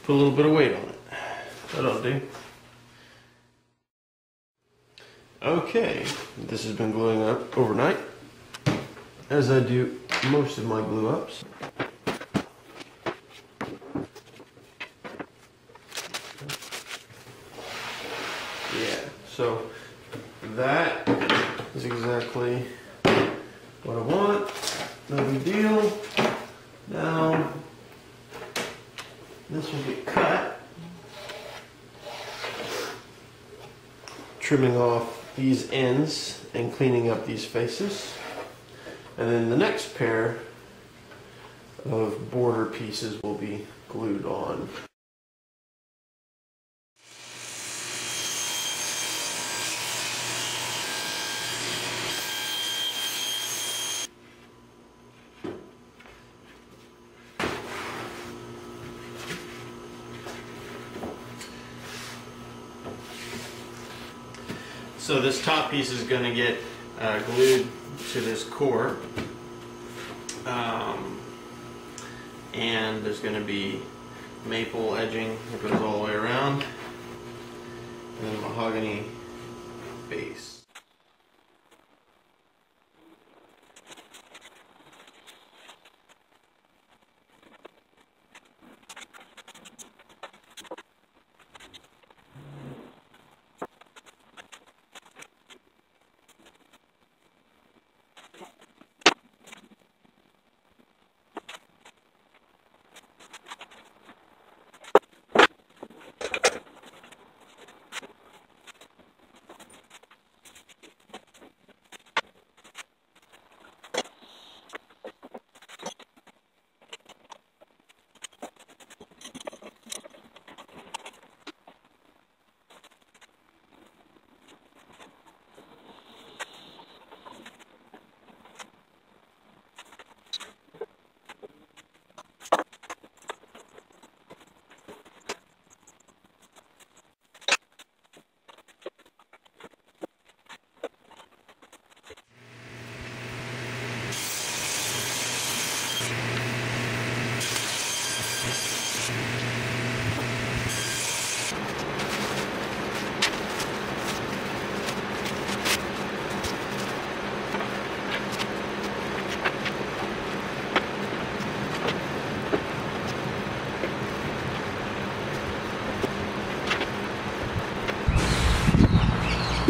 Put a little bit of weight on it. That'll do. Okay, this has been gluing up overnight, as I do most of my glue ups. Yeah, so that is exactly what I want. No big deal. Now, this will get cut. Trimming off these ends and cleaning up these faces. And then the next pair of border pieces will be glued on. So this top piece is going to get glued to this core, and there's going to be maple edging that goes all the way around, and then mahogany base.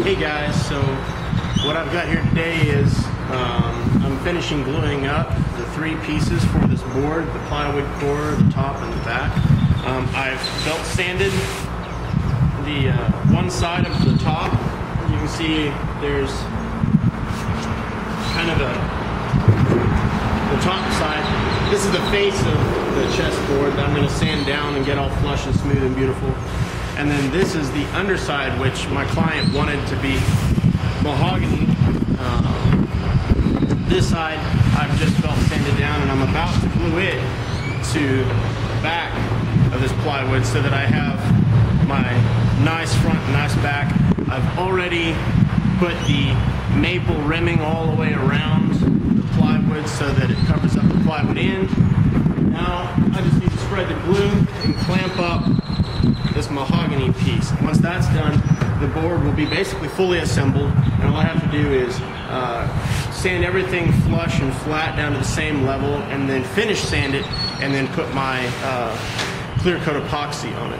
Hey guys, so what I've got here today is I'm finishing gluing up the three pieces for this board, the plywood core, the top, and the back. I've belt sanded the one side of the top. You can see there's kind of the top side. This is the face of the chessboard that I'm going to sand down and get all flush and smooth and beautiful. And then this is the underside, which my client wanted to be mahogany. This side I've just felt sanded down, and I'm about to glue it to the back of this plywood so that I have my nice front and nice back. I've already put the maple rimming all the way around the plywood so that it covers up the plywood end. Now I just need to spread the glue and clamp up this mahogany piece. Once that's done, the board will be basically fully assembled, and all I have to do is sand everything flush and flat down to the same level, and then finish sand it, and then put my clear coat epoxy on it.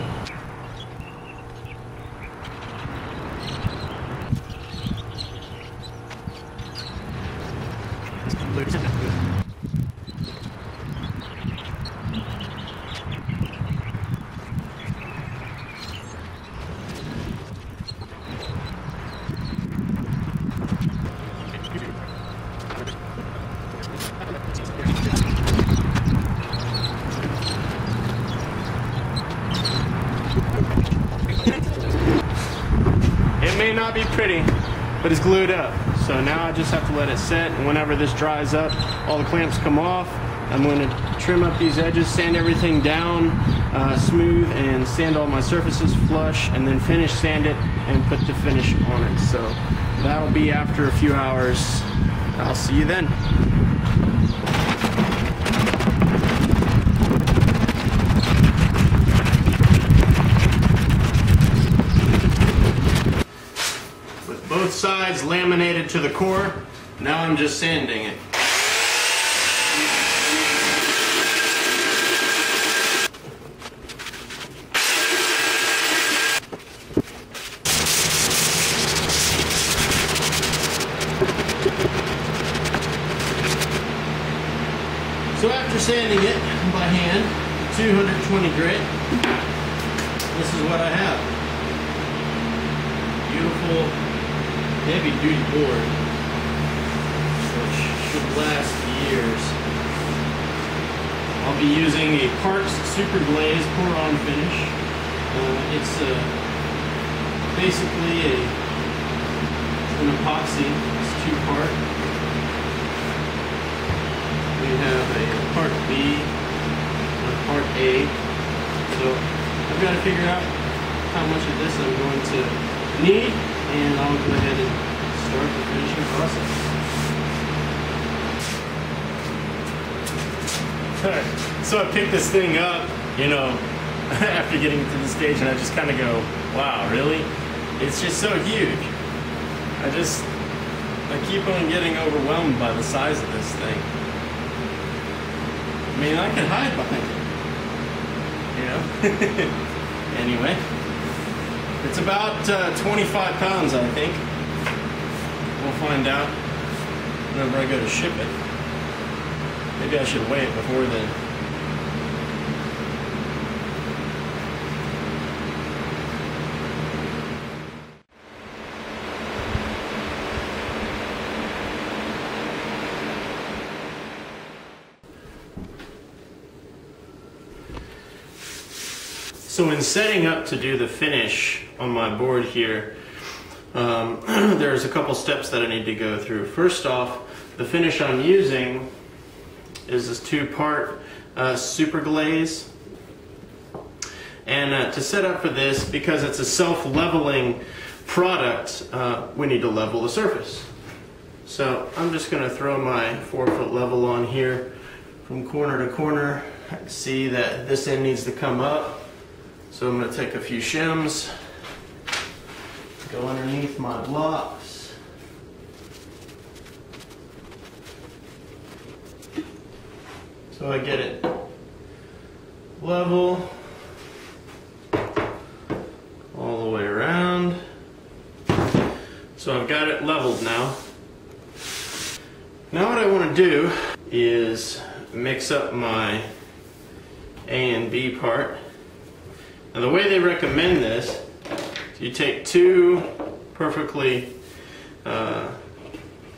It may not be pretty, but it's glued up. So now I just have to let it set, and whenever this dries up, all the clamps come off. I'm going to trim up these edges, sand everything down smooth, and sand all my surfaces flush, and then finish sand it and put the finish on it. So that'll be after a few hours. I'll see you then. both sides laminated to the core. Now I'm just sanding it. So after sanding it by hand, 220 grit, this is what I have. Beautiful, heavy duty board, which should last years. I'll be using a Parks Super Glaze pour-on finish. It's basically an epoxy. It's two-part. We have a part B and a part A. So I've got to figure out how much of this I'm going to need, and I'll go ahead and start the finishing process. Alright, so I picked this thing up, you know, after getting to the stage, and I just kind of go, wow, really? It's just so huge. I keep on getting overwhelmed by the size of this thing. I mean, I could hide behind it, you know? Anyway, it's about 25 pounds, I think. We'll find out whenever I go to ship it. Maybe I should weigh it before then. So in setting up to do the finish on my board here, there's a couple steps that I need to go through. First off, the finish I'm using is this two-part super glaze. And to set up for this, because it's a self-leveling product, we need to level the surface. So I'm just going to throw my 4-foot level on here from corner to corner. I can see that this end needs to come up. So I'm going to take a few shims, go underneath my blocks, so I get it level all the way around. So I've got it leveled now. Now what I want to do is mix up my A and B part. Now the way they recommend this, you take two perfectly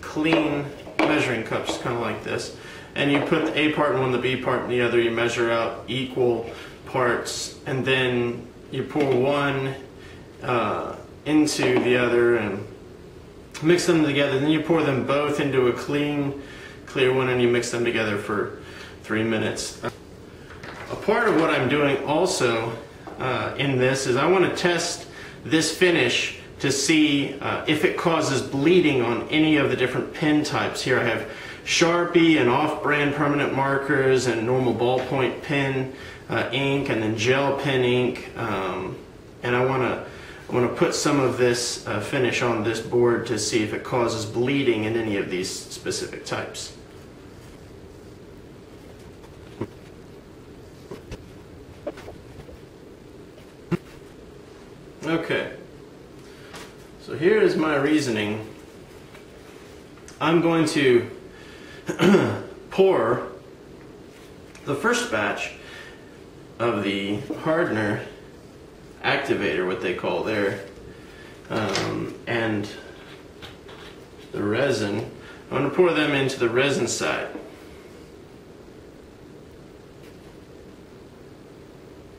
clean measuring cups, kind of like this, and you put the A part in one, the B part in the other. You measure out equal parts, and then you pour one into the other and mix them together. Then you pour them both into a clear one, and you mix them together for 3 minutes. A part of what I'm doing also in this is I want to test this finish to see if it causes bleeding on any of the different pen types. Here I have Sharpie and off-brand permanent markers and normal ballpoint pen ink, and then gel pen ink, and I want to put some of this finish on this board to see if it causes bleeding in any of these specific types. Okay, so here is my reasoning. I'm going to pour the first batch of the hardener activator, what they call there, and the resin. I'm going to pour them into the resin side.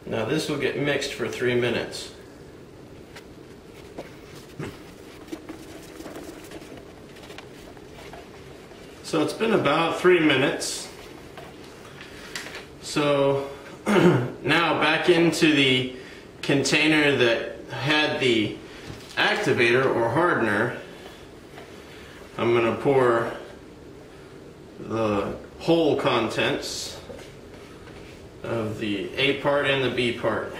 Now this will get mixed for 3 minutes. So it's been about 3 minutes. So now back into the container that had the activator or hardener, I'm going to pour the whole contents of the A part and the B part.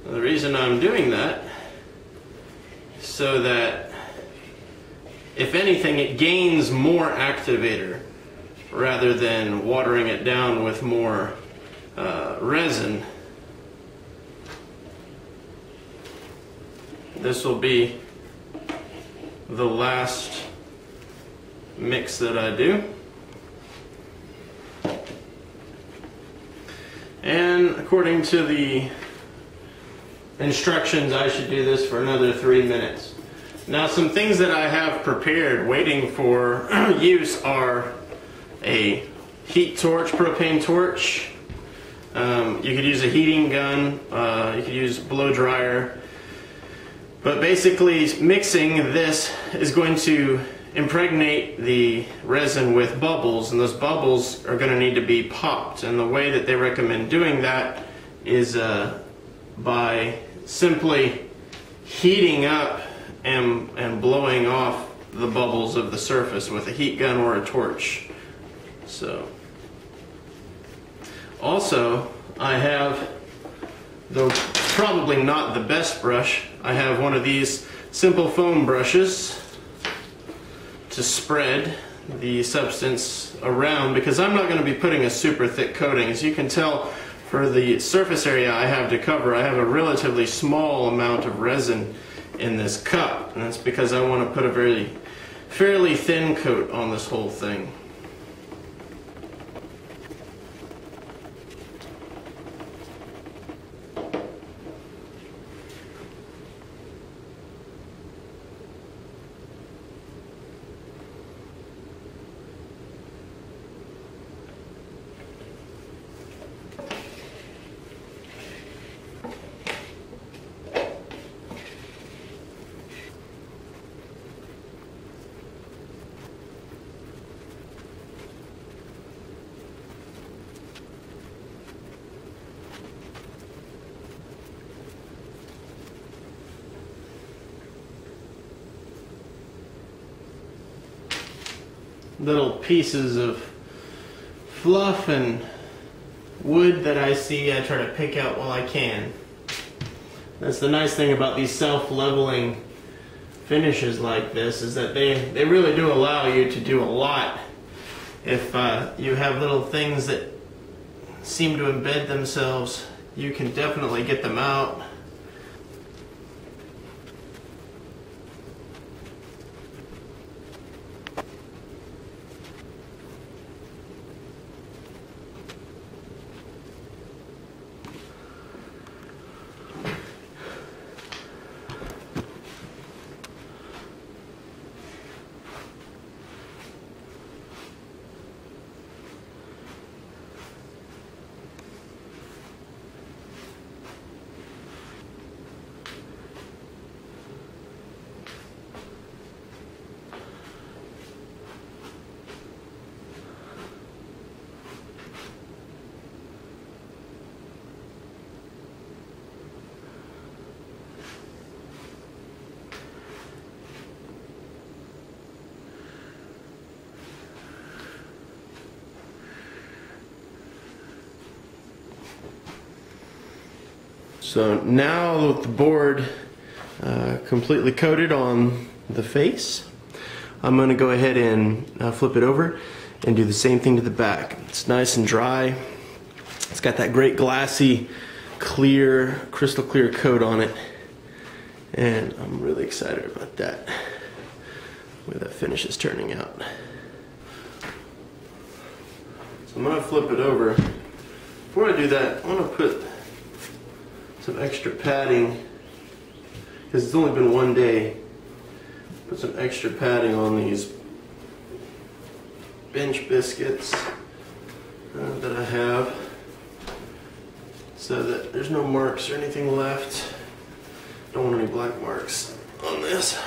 Now, the reason I'm doing that is so that if anything, it gains more activator rather than watering it down with more resin. This will be the last mix that I do. And according to the instructions, I should do this for another 3 minutes. Now, some things that I have prepared waiting for use are a heat torch, propane torch. You could use a heating gun, you could use blow dryer. But basically, mixing this is going to impregnate the resin with bubbles, and those bubbles are going to need to be popped. And the way that they recommend doing that is by simply heating up and blowing off the bubbles of the surface with a heat gun or a torch. So, also, I have, though probably not the best brush, I have one of these simple foam brushes to spread the substance around, because I'm not going to be putting a super thick coating. As you can tell, for the surface area I have to cover, I have a relatively small amount of resin in this cup, and that's because I want to put a fairly thin coat on this whole thing. Little pieces of fluff and wood that I see, I try to pick out while I can. That's the nice thing about these self-leveling finishes like this, is that they really do allow you to do a lot. If you have little things that seem to embed themselves, you can definitely get them out. So now with the board completely coated on the face, I'm going to go ahead and flip it over and do the same thing to the back. It's nice and dry. It's got that great glassy, clear, crystal clear coat on it, and I'm really excited about that, the way that finish is turning out. So I'm going to flip it over. Before I do that, I'm going to put some extra padding, because it's only been one day. Put some extra padding on these bench biscuits that I have, so that there's no marks or anything left. Don't want any black marks on this.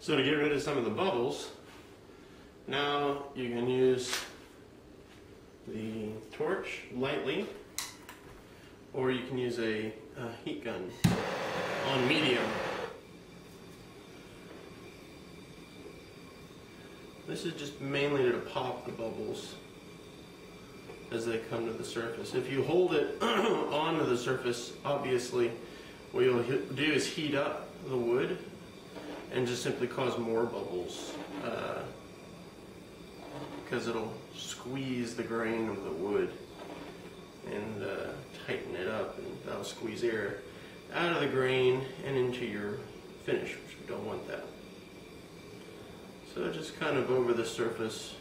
So to get rid of some of the bubbles, now you can use the torch lightly, or you can use a heat gun on medium. This is just mainly to pop the bubbles as they come to the surface. If you hold it onto the surface, obviously what you'll do is heat up the wood and just simply cause more bubbles, because it'll squeeze the grain of the wood and tighten it up, and that'll squeeze air out of the grain and into your finish, which we don't want that. So just kind of over the surface,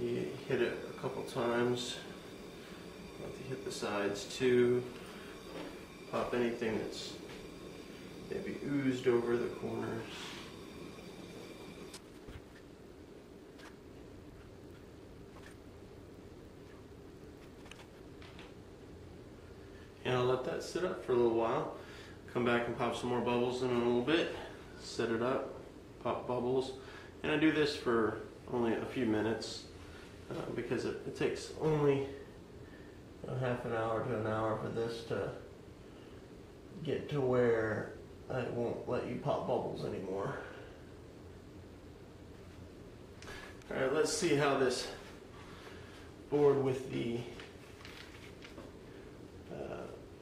you hit it a couple times. You have to hit the sides too. Pop anything that's maybe oozed over the corners. And I'll let that sit up for a little while. Come back and pop some more bubbles in a little bit. Set it up, pop bubbles. And I do this for only a few minutes because it takes only a half an hour to an hour for this to get to where it won't let you pop bubbles anymore. Alright, let's see how this board with the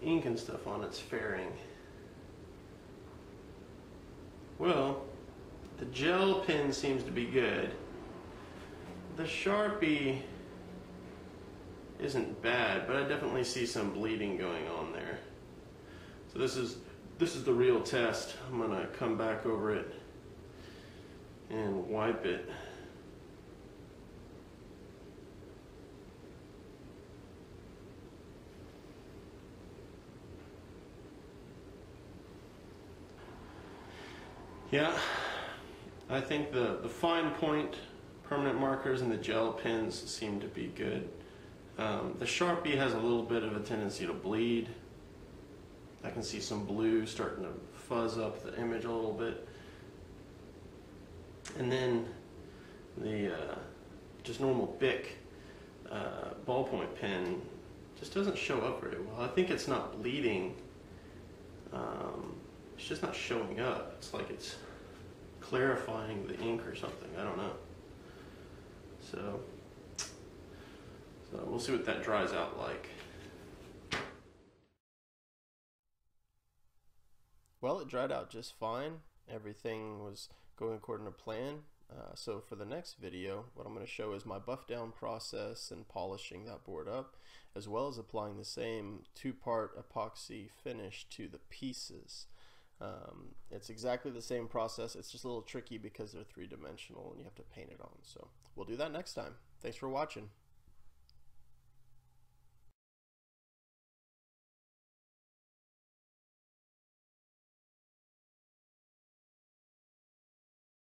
ink and stuff on it's faring. Well, the gel pen seems to be good. The Sharpie isn't bad, but I definitely see some bleeding going on there. So this is the real test. I'm gonna come back over it and wipe it. Yeah, I think the fine point permanent markers and the gel pens seem to be good. The Sharpie has a little bit of a tendency to bleed. I can see some blue starting to fuzz up the image a little bit. And then the just normal Bic ballpoint pen just doesn't show up very well. I think it's not bleeding. It's just not showing up. It's like it's clarifying the ink or something. I don't know. So we'll see what that dries out like. Well, it dried out just fine. Everything was going according to plan. So for the next video, what I'm going to show is my buff down process and polishing that board up, as well as applying the same two-part epoxy finish to the pieces. It's exactly the same process. It's just a little tricky because they're three-dimensional and you have to paint it on. So we'll do that next time. Thanks for watching.